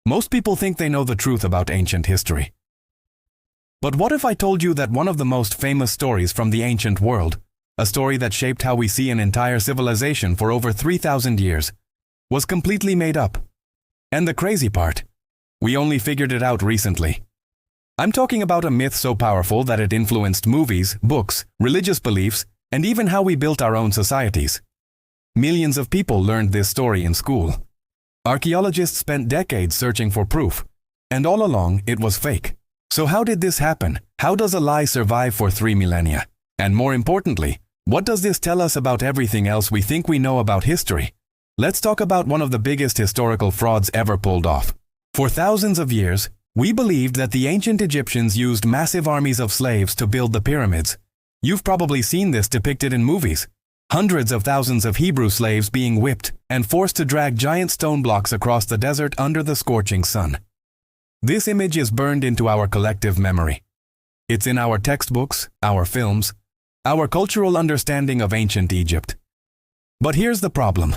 Most people think they know the truth about ancient history. But what if I told you that one of the most famous stories from the ancient world, a story that shaped how we see an entire civilization for over 3,000 years, was completely made up? And the crazy part, we only figured it out recently. I'm talking about a myth so powerful that it influenced movies, books, religious beliefs, and even how we built our own societies. Millions of people learned this story in school. Archaeologists spent decades searching for proof, and all along it was fake. So how did this happen? How does a lie survive for 3 millennia? And more importantly, what does this tell us about everything else we think we know about history? Let's talk about one of the biggest historical frauds ever pulled off. For thousands of years, we believed that the ancient Egyptians used massive armies of slaves to build the pyramids. You've probably seen this depicted in movies. Hundreds of thousands of Hebrew slaves being whipped and forced to drag giant stone blocks across the desert under the scorching sun. This image is burned into our collective memory. It's in our textbooks, our films, our cultural understanding of ancient Egypt. But here's the problem.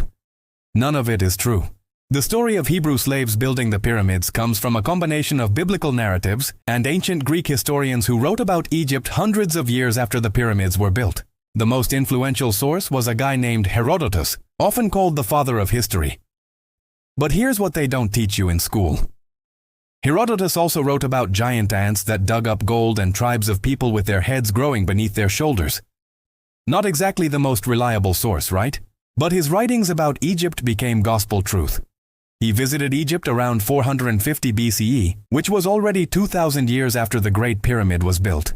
None of it is true. The story of Hebrew slaves building the pyramids comes from a combination of biblical narratives and ancient Greek historians who wrote about Egypt hundreds of years after the pyramids were built. The most influential source was a guy named Herodotus, often called the father of history. But here's what they don't teach you in school. Herodotus also wrote about giant ants that dug up gold and tribes of people with their heads growing beneath their shoulders. Not exactly the most reliable source, right? But his writings about Egypt became gospel truth. He visited Egypt around 450 BCE, which was already 2,000 years after the Great Pyramid was built.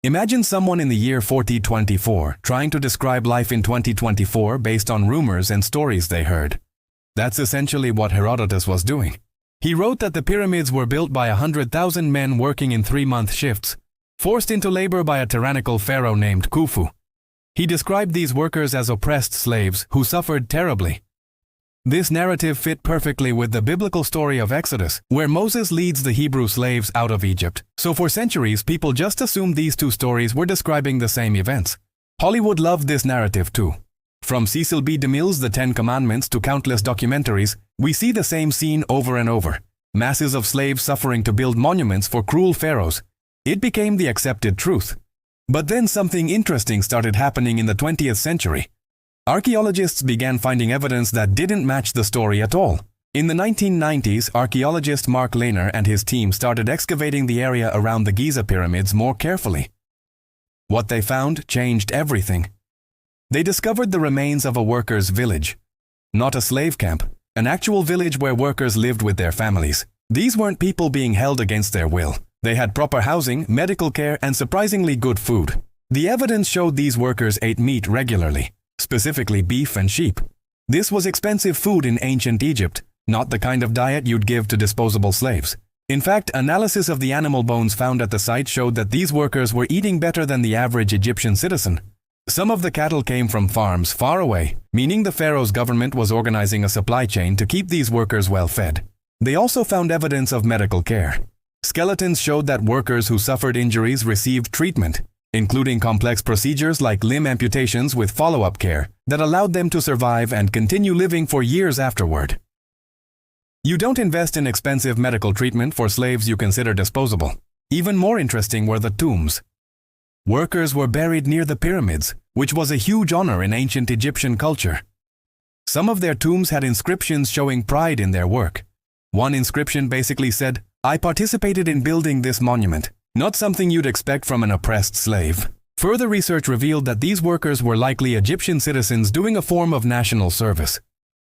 Imagine someone in the year 4024 trying to describe life in 2024 based on rumors and stories they heard. That's essentially what Herodotus was doing. He wrote that the pyramids were built by 100,000 men working in 3-month shifts, forced into labor by a tyrannical pharaoh named Khufu. He described these workers as oppressed slaves who suffered terribly. This narrative fit perfectly with the biblical story of Exodus, where Moses leads the Hebrew slaves out of Egypt. So for centuries, people just assumed these two stories were describing the same events. Hollywood loved this narrative too. From Cecil B. DeMille's The 10 Commandments to countless documentaries, we see the same scene over and over. Masses of slaves suffering to build monuments for cruel pharaohs. It became the accepted truth. But then something interesting started happening in the 20th century. Archaeologists began finding evidence that didn't match the story at all. In the 1990s, archaeologist Mark Lehner and his team started excavating the area around the Giza pyramids more carefully. What they found changed everything. They discovered the remains of a workers' village. Not a slave camp, an actual village where workers lived with their families. These weren't people being held against their will. They had proper housing, medical care, and surprisingly good food. The evidence showed these workers ate meat regularly, specifically beef and sheep. This was expensive food in ancient Egypt, not the kind of diet you'd give to disposable slaves. In fact, analysis of the animal bones found at the site showed that these workers were eating better than the average Egyptian citizen. Some of the cattle came from farms far away, meaning the pharaoh's government was organizing a supply chain to keep these workers well fed. They also found evidence of medical care. Skeletons showed that workers who suffered injuries received treatment, including complex procedures like limb amputations with follow-up care that allowed them to survive and continue living for years afterward. You don't invest in expensive medical treatment for slaves you consider disposable. Even more interesting were the tombs. Workers were buried near the pyramids, which was a huge honor in ancient Egyptian culture. Some of their tombs had inscriptions showing pride in their work. One inscription basically said, "I participated in building this monument," not something you'd expect from an oppressed slave. Further research revealed that these workers were likely Egyptian citizens doing a form of national service.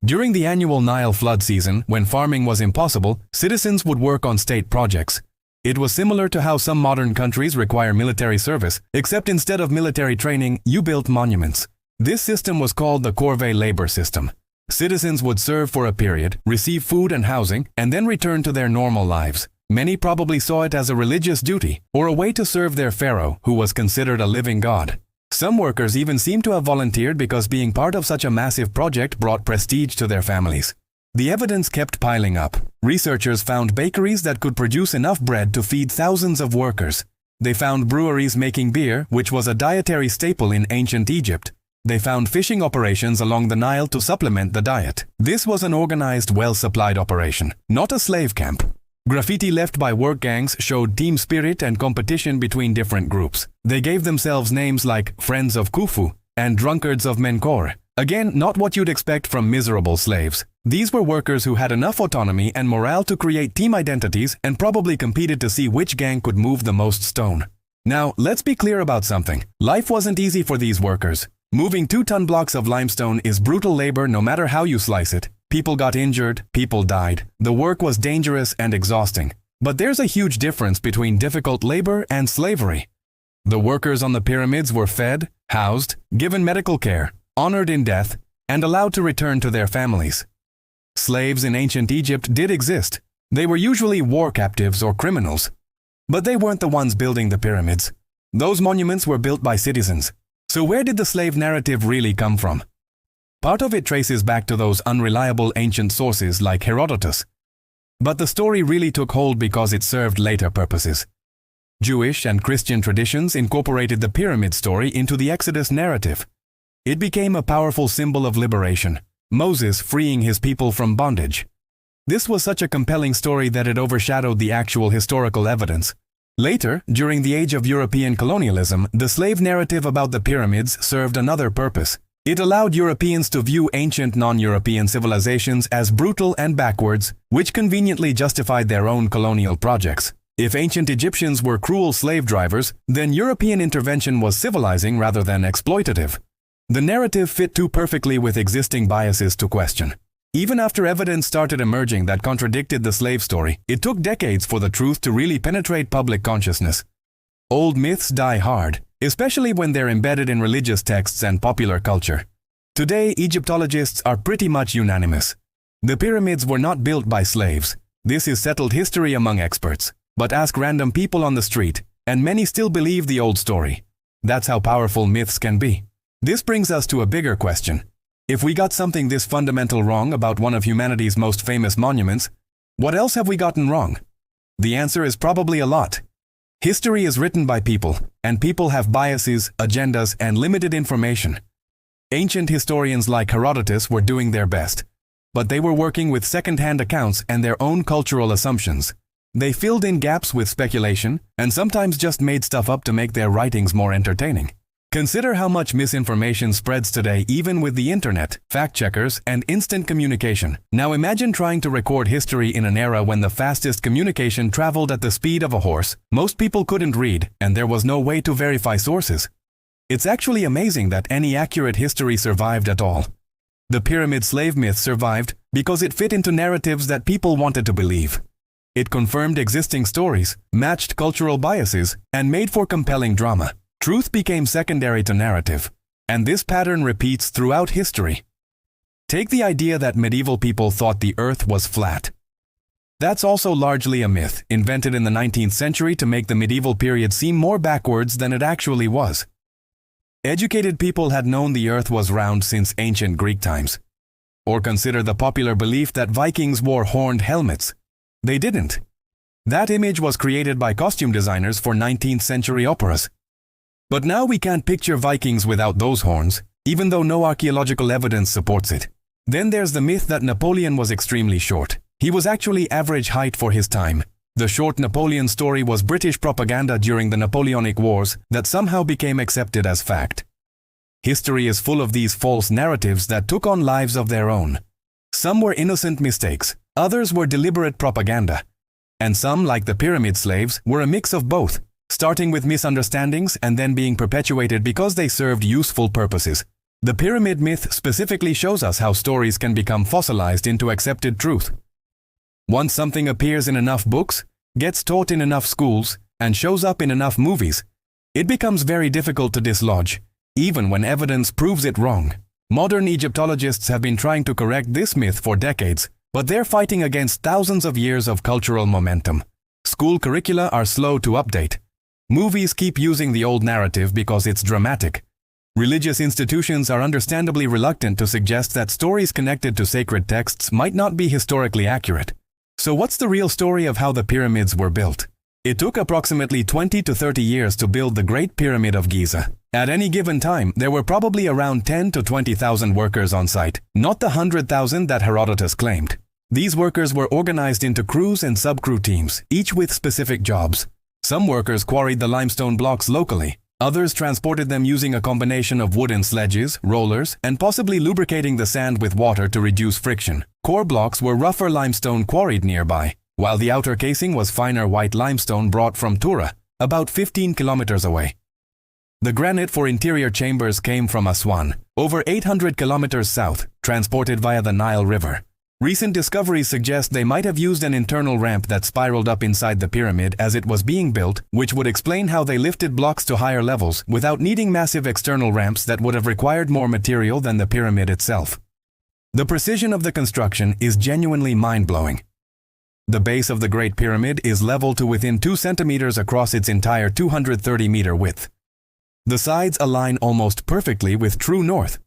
During the annual Nile flood season, when farming was impossible, citizens would work on state projects. It was similar to how some modern countries require military service, except instead of military training, you built monuments. This system was called the corvée labor system. Citizens would serve for a period, receive food and housing, and then return to their normal lives. Many probably saw it as a religious duty or a way to serve their pharaoh, who was considered a living god. Some workers even seem to have volunteered because being part of such a massive project brought prestige to their families. The evidence kept piling up. Researchers found bakeries that could produce enough bread to feed thousands of workers. They found breweries making beer, which was a dietary staple in ancient Egypt. They found fishing operations along the Nile to supplement the diet. This was an organized, well-supplied operation, not a slave camp. Graffiti left by work gangs showed team spirit and competition between different groups. They gave themselves names like Friends of Khufu and Drunkards of Menkor. Again, not what you'd expect from miserable slaves. These were workers who had enough autonomy and morale to create team identities and probably competed to see which gang could move the most stone. Now, let's be clear about something. Life wasn't easy for these workers. Moving 2-ton blocks of limestone is brutal labor no matter how you slice it. People got injured, people died. The work was dangerous and exhausting. But there's a huge difference between difficult labor and slavery. The workers on the pyramids were fed, housed, given medical care, honored in death, and allowed to return to their families. Slaves in ancient Egypt did exist. They were usually war captives or criminals. But they weren't the ones building the pyramids. Those monuments were built by citizens. So where did the slave narrative really come from? Part of it traces back to those unreliable ancient sources like Herodotus. But the story really took hold because it served later purposes. Jewish and Christian traditions incorporated the pyramid story into the Exodus narrative. It became a powerful symbol of liberation, Moses freeing his people from bondage. This was such a compelling story that it overshadowed the actual historical evidence. Later, during the age of European colonialism, the slave narrative about the pyramids served another purpose. It allowed Europeans to view ancient non-European civilizations as brutal and backwards, which conveniently justified their own colonial projects. If ancient Egyptians were cruel slave drivers, then European intervention was civilizing rather than exploitative. The narrative fit too perfectly with existing biases to question. Even after evidence started emerging that contradicted the slave story, it took decades for the truth to really penetrate public consciousness. Old myths die hard, especially when they're embedded in religious texts and popular culture. Today, Egyptologists are pretty much unanimous. The pyramids were not built by slaves. This is settled history among experts. But ask random people on the street, and many still believe the old story. That's how powerful myths can be. This brings us to a bigger question. If we got something this fundamental wrong about one of humanity's most famous monuments, what else have we gotten wrong? The answer is probably a lot. History is written by people, and people have biases, agendas, and limited information. Ancient historians like Herodotus were doing their best, but they were working with second-hand accounts and their own cultural assumptions. They filled in gaps with speculation, and sometimes just made stuff up to make their writings more entertaining. Consider how much misinformation spreads today even with the internet, fact-checkers, and instant communication. Now imagine trying to record history in an era when the fastest communication traveled at the speed of a horse, most people couldn't read, and there was no way to verify sources. It's actually amazing that any accurate history survived at all. The pyramid slave myth survived because it fit into narratives that people wanted to believe. It confirmed existing stories, matched cultural biases, and made for compelling drama. Truth became secondary to narrative, and this pattern repeats throughout history. Take the idea that medieval people thought the earth was flat. That's also largely a myth, invented in the 19th century to make the medieval period seem more backwards than it actually was. Educated people had known the earth was round since ancient Greek times. Or consider the popular belief that Vikings wore horned helmets. They didn't. That image was created by costume designers for 19th century operas. But now we can't picture Vikings without those horns, even though no archaeological evidence supports it. Then there's the myth that Napoleon was extremely short. He was actually average height for his time. The short Napoleon story was British propaganda during the Napoleonic Wars that somehow became accepted as fact. History is full of these false narratives that took on lives of their own. Some were innocent mistakes, others were deliberate propaganda. And some, like the pyramid slaves, were a mix of both, starting with misunderstandings and then being perpetuated because they served useful purposes. The pyramid myth specifically shows us how stories can become fossilized into accepted truth. Once something appears in enough books, gets taught in enough schools, and shows up in enough movies, it becomes very difficult to dislodge, even when evidence proves it wrong. Modern Egyptologists have been trying to correct this myth for decades, but they're fighting against thousands of years of cultural momentum. School curricula are slow to update. Movies keep using the old narrative because it's dramatic. Religious institutions are understandably reluctant to suggest that stories connected to sacred texts might not be historically accurate. So what's the real story of how the pyramids were built? It took approximately 20 to 30 years to build the Great Pyramid of Giza. At any given time, there were probably around 10 to 20,000 workers on site, not the 100,000 that Herodotus claimed. These workers were organized into crews and sub-crew teams, each with specific jobs. Some workers quarried the limestone blocks locally. Others transported them using a combination of wooden sledges, rollers, and possibly lubricating the sand with water to reduce friction. Core blocks were rougher limestone quarried nearby, while the outer casing was finer white limestone brought from Tura, about 15 kilometers away. The granite for interior chambers came from Aswan, over 800 kilometers south, transported via the Nile River. Recent discoveries suggest they might have used an internal ramp that spiraled up inside the pyramid as it was being built, which would explain how they lifted blocks to higher levels without needing massive external ramps that would have required more material than the pyramid itself. The precision of the construction is genuinely mind-blowing. The base of the Great Pyramid is level to within 2 centimeters across its entire 230-meter width. The sides align almost perfectly with true north.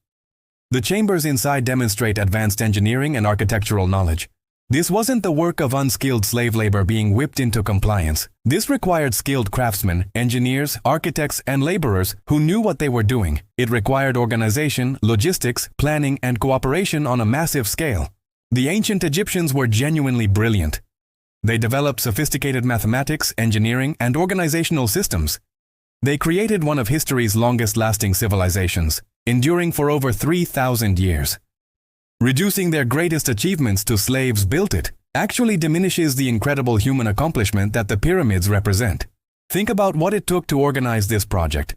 The chambers inside demonstrate advanced engineering and architectural knowledge. This wasn't the work of unskilled slave labor being whipped into compliance. This required skilled craftsmen, engineers, architects, and laborers who knew what they were doing. It required organization, logistics, planning, and cooperation on a massive scale. The ancient Egyptians were genuinely brilliant. They developed sophisticated mathematics, engineering, and organizational systems. They created one of history's longest-lasting civilizations, enduring for over 3,000 years. Reducing their greatest achievements to slaves built it actually diminishes the incredible human accomplishment that the pyramids represent. Think about what it took to organize this project.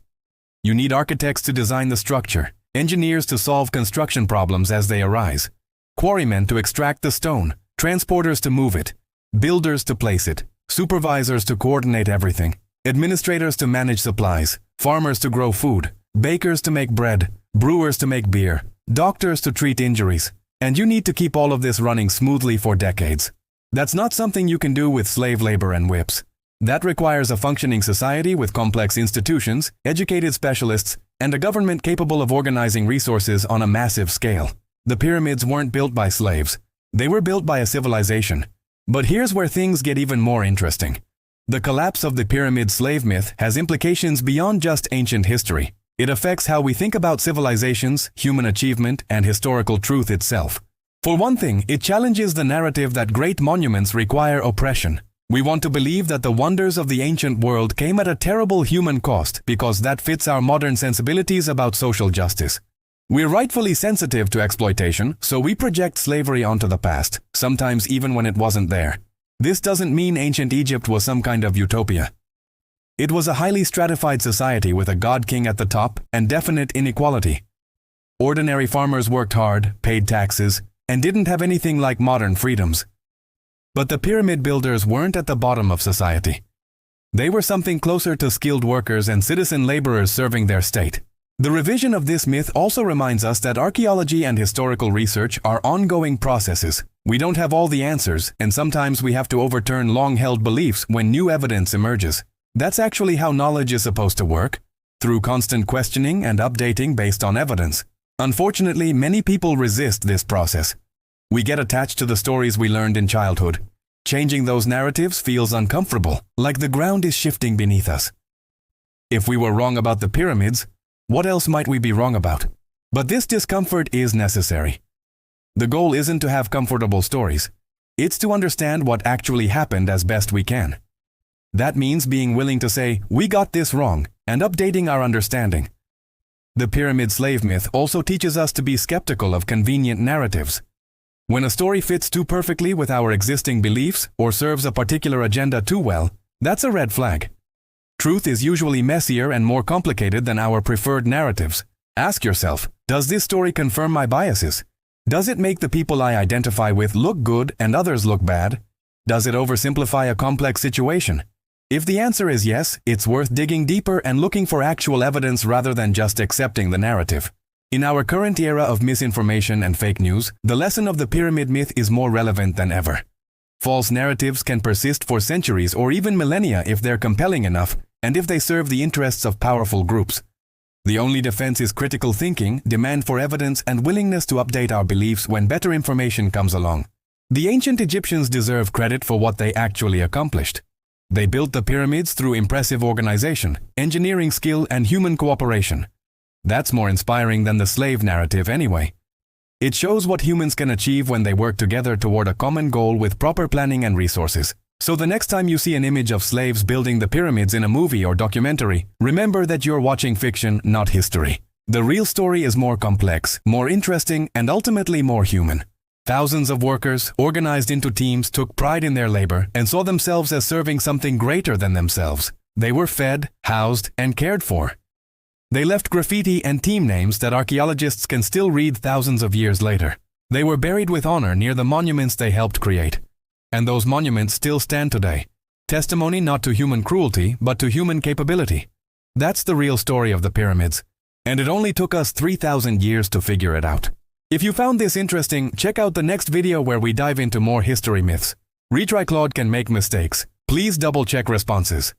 You need architects to design the structure, engineers to solve construction problems as they arise, quarrymen to extract the stone, transporters to move it, builders to place it, supervisors to coordinate everything, administrators to manage supplies, farmers to grow food, bakers to make bread, brewers to make beer, doctors to treat injuries, and you need to keep all of this running smoothly for decades. That's not something you can do with slave labor and whips. That requires a functioning society with complex institutions, educated specialists, and a government capable of organizing resources on a massive scale. The pyramids weren't built by slaves. They were built by a civilization. But here's where things get even more interesting. The collapse of the pyramid slave myth has implications beyond just ancient history. It affects how we think about civilizations, human achievement, and historical truth itself. For one thing, it challenges the narrative that great monuments require oppression. We want to believe that the wonders of the ancient world came at a terrible human cost because that fits our modern sensibilities about social justice. We're rightfully sensitive to exploitation, so we project slavery onto the past, sometimes even when it wasn't there. This doesn't mean ancient Egypt was some kind of utopia. It was a highly stratified society with a god-king at the top and definite inequality. Ordinary farmers worked hard, paid taxes, and didn't have anything like modern freedoms. But the pyramid builders weren't at the bottom of society. They were something closer to skilled workers and citizen laborers serving their state. The revision of this myth also reminds us that archaeology and historical research are ongoing processes. We don't have all the answers, and sometimes we have to overturn long-held beliefs when new evidence emerges. That's actually how knowledge is supposed to work, through constant questioning and updating based on evidence. Unfortunately, many people resist this process. We get attached to the stories we learned in childhood. Changing those narratives feels uncomfortable, like the ground is shifting beneath us. If we were wrong about the pyramids, what else might we be wrong about? But this discomfort is necessary. The goal isn't to have comfortable stories. It's to understand what actually happened as best we can. That means being willing to say, we got this wrong, and updating our understanding. The pyramid slave myth also teaches us to be skeptical of convenient narratives. When a story fits too perfectly with our existing beliefs or serves a particular agenda too well, that's a red flag. Truth is usually messier and more complicated than our preferred narratives. Ask yourself, does this story confirm my biases? Does it make the people I identify with look good and others look bad? Does it oversimplify a complex situation? If the answer is yes, it's worth digging deeper and looking for actual evidence rather than just accepting the narrative. In our current era of misinformation and fake news, the lesson of the pyramid myth is more relevant than ever. False narratives can persist for centuries or even millennia if they're compelling enough and if they serve the interests of powerful groups. The only defense is critical thinking, demand for evidence, and willingness to update our beliefs when better information comes along. The ancient Egyptians deserve credit for what they actually accomplished. They built the pyramids through impressive organization, engineering skill, and human cooperation. That's more inspiring than the slave narrative anyway. It shows what humans can achieve when they work together toward a common goal with proper planning and resources. So the next time you see an image of slaves building the pyramids in a movie or documentary, remember that you're watching fiction, not history. The real story is more complex, more interesting, and ultimately more human. Thousands of workers, organized into teams, took pride in their labor and saw themselves as serving something greater than themselves. They were fed, housed, and cared for. They left graffiti and team names that archaeologists can still read thousands of years later. They were buried with honor near the monuments they helped create. And those monuments still stand today. Testimony not to human cruelty, but to human capability. That's the real story of the pyramids. And it only took us 3,000 years to figure it out. If you found this interesting, check out the next video where we dive into more history myths. Retry Claude can make mistakes. Please double-check responses.